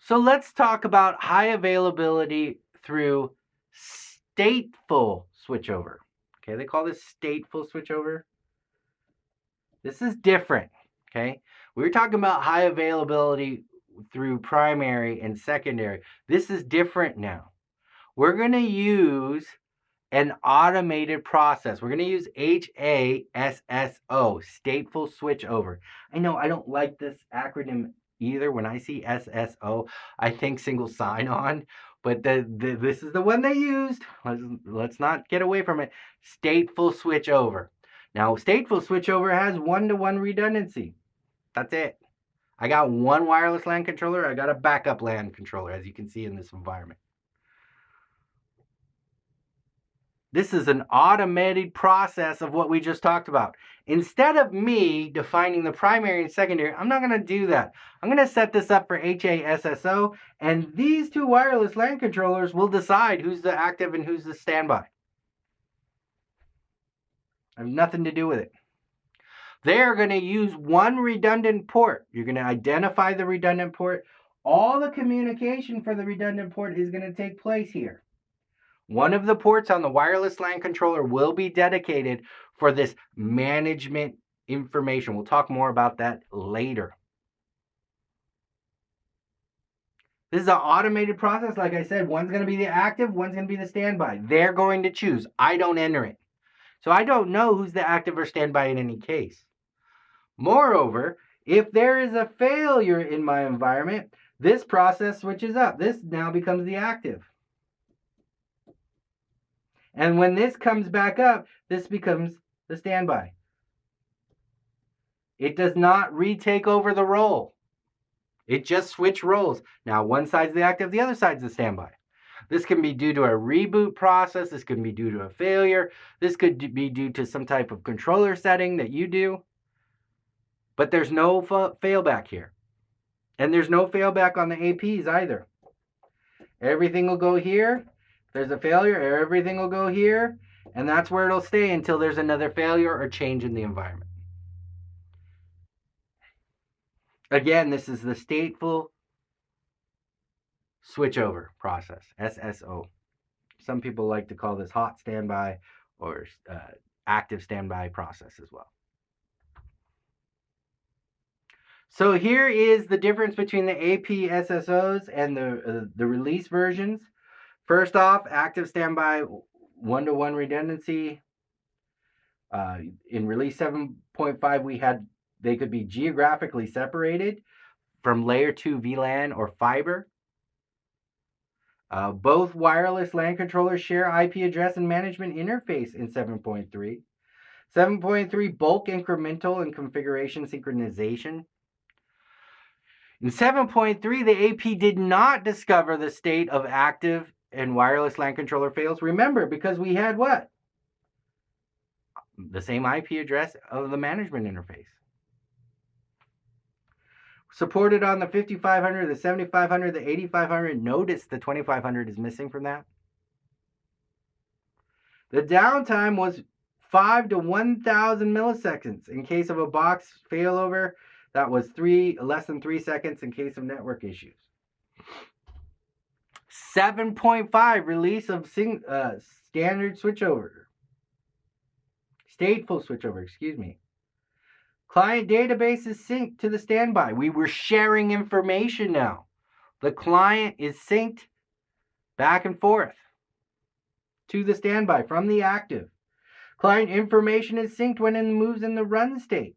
So let's talk about high availability through stateful switchover. Okay, they call this stateful switchover. This is different. Okay, we were talking about high availability through primary and secondary. This is different now. We're going to use an automated process. We're going to use HASSO, stateful switchover. I know I don't like this acronym either. When I see SSO, I think single sign-on, but this is the one they used. Let's not get away from it. Stateful switchover. Now, stateful switchover has one-to-one redundancy. That's it. I got one wireless LAN controller. I got a backup LAN controller, as you can see in this environment. This is an automated process of what we just talked about. Instead of me defining the primary and secondary, I'm not going to do that. I'm going to set this up for HASSO, and these two wireless LAN controllers will decide who's the active and who's the standby. I have nothing to do with it. They're going to use one redundant port. You're going to identify the redundant port. All the communication for the redundant port is going to take place here. One of the ports on the wireless LAN controller will be dedicated for this management information. We'll talk more about that later. This is an automated process. Like I said, one's going to be the active, one's going to be the standby. They're going to choose. I don't enter it. So I don't know who's the active or standby in any case. Moreover, if there is a failure in my environment, this process switches up. This now becomes the active. And when this comes back up, this becomes the standby. It does not retake over the role. It just switched roles. Now one side's the active, the other side's the standby. This can be due to a reboot process. This can be due to a failure. This could be due to some type of controller setting that you do. But there's no failback here. And there's no failback on the APs either. Everything will go here. There's a failure, everything will go here, and that's where it'll stay until there's another failure or change in the environment. Again, this is the stateful switchover process, SSO. Some people like to call this hot standby or active standby process as well. So here is the difference between the AP SSOs and the release versions. First off, active standby, one-to-one redundancy. In release 7.5, they could be geographically separated from layer 2 VLAN or fiber. Both wireless LAN controllers share IP address and management interface in 7.3. 7.3, bulk incremental and configuration synchronization. In 7.3, the AP did not discover the state of active and wireless LAN controller fails. Remember, because we had what? The same IP address of the management interface. Supported on the 5500, the 7500, the 8500. Notice the 2500 is missing from that. The downtime was 5 to 1000 milliseconds. In case of a box failover, that was less than 3 seconds in case of network issues. 7.5 release of standard switchover. Stateful switchover, excuse me. Client database is synced to the standby. We were sharing information now. The client is synced back and forth to the standby from the active. Client information is synced when it moves in the run state.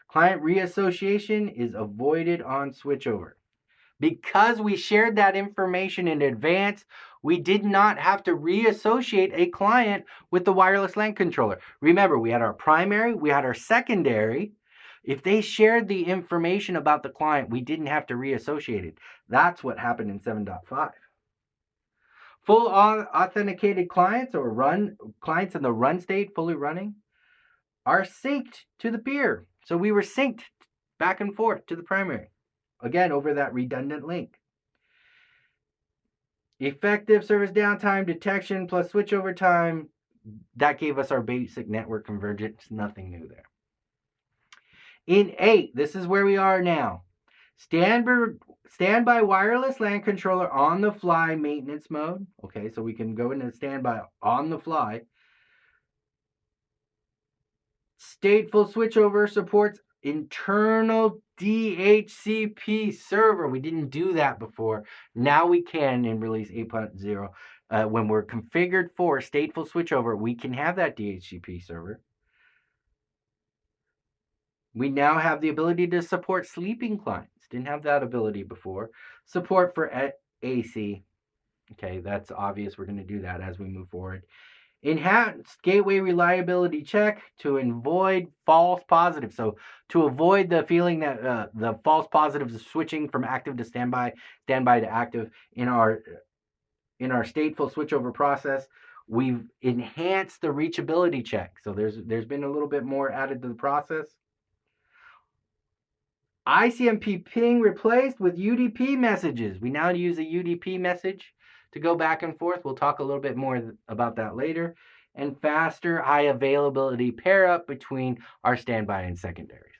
Client reassociation is avoided on switchover. Because we shared that information in advance, we did not have to reassociate a client with the wireless LAN controller. Remember, we had our primary, we had our secondary. If they shared the information about the client, we didn't have to reassociate it. That's what happened in 7.5. Full authenticated clients or clients in the run state, fully running, are synced to the peer. So we were synced back and forth to the primary. Again, over that redundant link. Effective service downtime detection plus switchover time, that gave us our basic network convergence. Nothing new there. In 8, this is where we are now. Standby wireless LAN controller on the fly maintenance mode. Okay, so we can go into standby on the fly. Stateful switchover supports internal DHCP server. We didn't do that before. Now we can in release 8.0. When we're configured for stateful switchover, we can have that DHCP server. We now have the ability to support sleeping clients. Didn't have that ability before. Support for AC. Okay, that's obvious. We're going to do that as we move forward. Enhanced gateway reliability check to avoid false positives. So to avoid the feeling that the false positives is switching from active to standby to active in our stateful switchover process, we've enhanced the reachability check. So there's been a little bit more added to the process. ICMP ping replaced with UDP messages. We now use a UDP message to go back and forth. We'll talk a little bit more about that later. And faster, high availability pair up between our standby and secondaries.